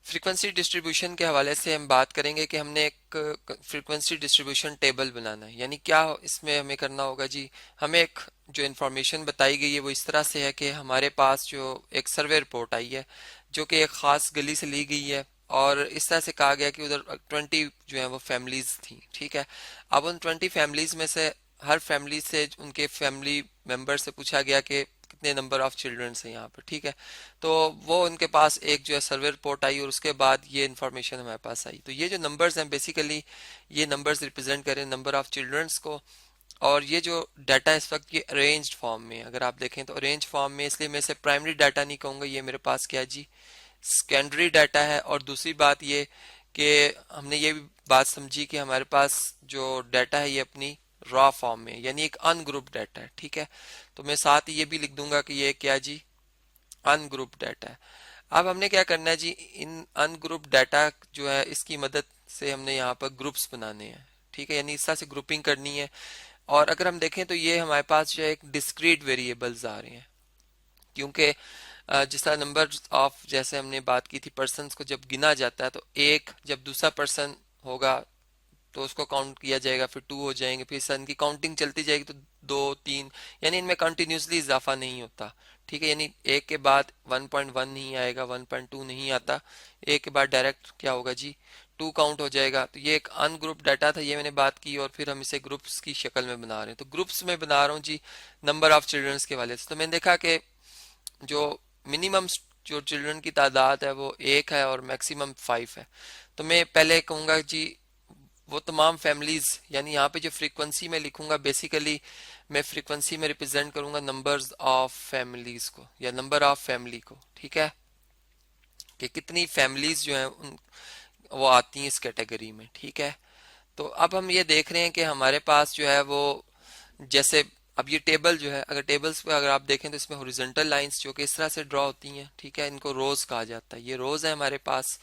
Frequency distribution के हवाले से हम बात करेंगे कि हमने एक फ्रीक्वेंसी डिस्ट्रीब्यूशन टेबल बनाना है। यानी क्या इसमें हमें करना होगा जी, हमें एक जो इन्फॉर्मेशन बताई गई है वो इस तरह से है कि हमारे पास जो एक सर्वे रिपोर्ट आई है जो कि एक ख़ास गली से ली गई है, और इस तरह से कहा गया कि उधर 20 जो है वो फैमिलीज थी। ठीक है, अब उन 20 फैमिलीज में से हर फैमिली से उनके फैमिली मेंबर से पूछा गया कि कितने नंबर ऑफ चिल्ड्रंस हैं यहाँ पर। ठीक है, तो वो उनके पास एक जो है सर्वे रिपोर्ट आई और उसके बाद ये इन्फॉर्मेशन हमारे पास आई। तो ये जो नंबर्स हैं बेसिकली ये नंबर्स रिप्रेजेंट करें नंबर ऑफ चिल्ड्रंस को। और ये जो डाटा इस वक्त ये अरेंज्ड फॉर्म में, अगर आप देखें तो अरेंज फॉर्म में, इसलिए मैं इसे प्राइमरी डाटा नहीं कहूँगा, ये मेरे पास क्या जी सेकेंडरी डाटा है। और दूसरी बात ये कि हमने ये भी बात समझी कि हमारे पास जो डाटा है ये अपनी रॉ फॉर्म में, यानी एक अनग्रुप डाटा है। ठीक है, तो मैं साथ ही ये भी लिख दूंगा कि ये क्या जी अनग्रुप डाटा है। अब हमने क्या करना है जी, इन अनग्रुप डाटा जो है इसकी मदद से हमने यहाँ पर ग्रुप्स बनाने हैं। ठीक है, यानी इस तरह से ग्रुपिंग करनी है। और अगर हम देखें तो ये हमारे पास जो है एक डिस्क्रीट वेरिएबल्स आ रहे हैं, क्योंकि जिस तरह नंबर ऑफ, जैसे हमने बात की थी पर्सन्स को जब गिना जाता है तो एक जब दूसरा पर्सन होगा तो उसको काउंट किया जाएगा, फिर 2 हो जाएंगे, फिर सन की काउंटिंग चलती जाएगी तो 2 3, यानी इनमें कंटिन्यूसली इजाफा नहीं होता। ठीक है, यानी एक के बाद 1.1 नहीं आएगा, 1.2 नहीं आता, एक के बाद डायरेक्ट क्या होगा जी 2 काउंट हो जाएगा। तो ये एक अनग्रुप डाटा था, ये मैंने बात की, और फिर हम इसे ग्रुप्स की शक्ल में बना रहे हैं। तो ग्रुप्स में बना रहा हूँ जी नंबर ऑफ चिल्ड्रंस के वाले से। तो मैंने देखा कि जो मिनिमम जो चिल्ड्रन की तादाद है वो 1 है और मैक्सिमम 5 है। तो मैं पहले कहूँगा जी वो तमाम फैमिलीज, यानी यहाँ पे जो फ्रीक्वेंसी में लिखूंगा बेसिकली मैं फ्रीक्वेंसी में रिप्रेजेंट करूंगा नंबर्स ऑफ फैमिलीज को या नंबर ऑफ फैमिली को। ठीक है, कि कितनी फैमिलीज जो है उन वो आती हैं इस कैटेगरी में। ठीक है, तो अब हम ये देख रहे हैं कि हमारे पास जो है वो जैसे अब ये टेबल जो है, अगर टेबल्स पे अगर आप देखें तो इसमें हॉरिजॉन्टल लाइंस जो कि इस तरह से ड्रॉ होती हैं। ठीक है, इनको रोज कहा जाता है, ये रोज है हमारे पास।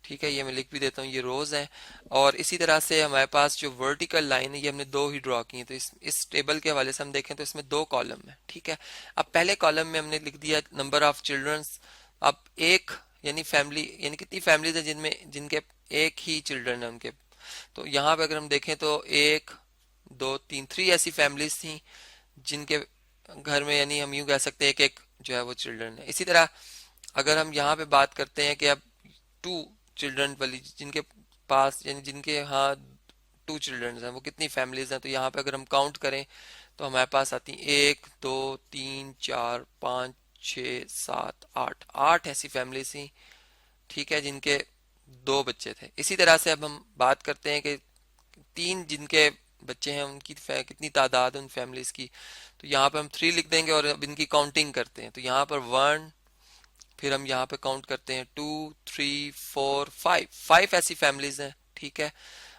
ठीक है, ये मैं लिख भी देता हूँ, ये रोज हैं। और इसी तरह से हमारे पास जो वर्टिकल लाइन है ये हमने 2 ही ड्रॉ की है। तो इस टेबल के हवाले से हम देखें तो इसमें 2 कॉलम है। ठीक है, अब पहले कॉलम में हमने लिख दिया नंबर ऑफ चिल्ड्रंस। अब एक यानी फैमिली, यानी कितनी फैमिलीज है जिनमें जिनके एक ही चिल्ड्रन है उनके। तो यहाँ पे अगर हम देखें तो 1 2 3 3 ऐसी फैमिलीज थी जिनके घर में, यानी हम यूं कह सकते हैं एक एक जो है वो चिल्ड्रन है। इसी तरह अगर हम यहाँ पे बात करते हैं कि अब 2 चिल्ड्रन वाली जिनके पास, यानी जिनके यहाँ 2 चिल्ड्रन हैं वो कितनी फैमिलीज हैं। तो यहाँ पे अगर हम काउंट करें तो हमारे पास आती 1 2 3 4 5 6 7 8 8 ऐसी फैमिलीज थी। ठीक है, जिनके 2 बच्चे थे। इसी तरह से अब हम बात करते हैं कि 3 जिनके बच्चे हैं उनकी कितनी तादाद है उन फैमिलीज की। तो यहाँ पे हम 3 लिख देंगे और अब इनकी काउंटिंग करते हैं। तो यहाँ पर 1, फिर हम यहाँ पे काउंट करते हैं 2 3 4 5 5 ऐसी फैमिलीज हैं। ठीक है,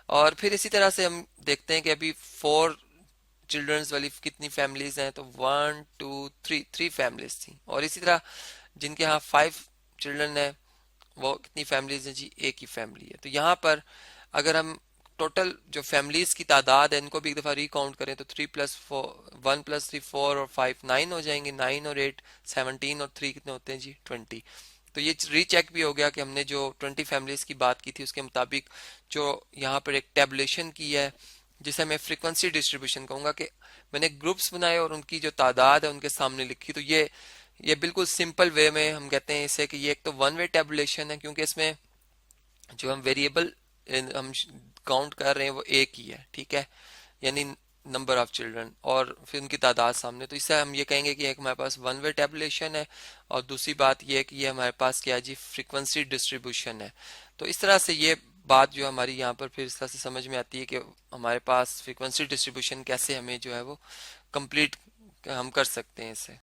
और फिर इसी तरह से हम देखते हैं कि अभी 4 चिल्ड्रंस वाली कितनी फैमिलीज हैं। तो 1 2 3 3 फैमिलीज थी। और इसी तरह जिनके यहाँ 5 चिल्ड्रन है वो कितनी फैमिलीज हैं जी, एक ही फैमिली है। तो यहाँ पर अगर हम टोटल जो फैमिलीज की तादाद है इनको भी एक दफा रिकाउंट करें तो 3 + 4 1 + 3 4 और 5 9 हो जाएंगे। 9 और 8 17 और 3 कितने होते हैं जी 20। तो ये रीचेक भी हो गया कि हमने जो 20 फैमिलीज की बात की थी उसके मुताबिक जो यहाँ पर एक टेबुलेशन की है जिसे मैं फ्रीक्वेंसी डिस्ट्रीब्यूशन कहूंगा, कि मैंने ग्रुप्स बनाए और उनकी जो तादाद है उनके सामने लिखी। तो ये बिल्कुल सिंपल वे में हम कहते हैं इसे कि ये एक तो 1 वे टेबुलेशन है, क्योंकि इसमें जो हम वेरिएबल हम काउंट कर रहे हैं वो एक ही है। ठीक है, यानी नंबर ऑफ चिल्ड्रन और फिर उनकी तादाद सामने। तो इससे हम ये कहेंगे कि एक हमारे पास 1 वे टेबुलेशन है, और दूसरी बात ये है कि ये हमारे पास क्या है जी फ्रीक्वेंसी डिस्ट्रीब्यूशन है। तो इस तरह से ये बात जो हमारी यहाँ पर फिर इस तरह से समझ में आती है कि हमारे पास फ्रीक्वेंसी डिस्ट्रीब्यूशन कैसे हमें जो है वो कंप्लीट हम कर सकते हैं इसे।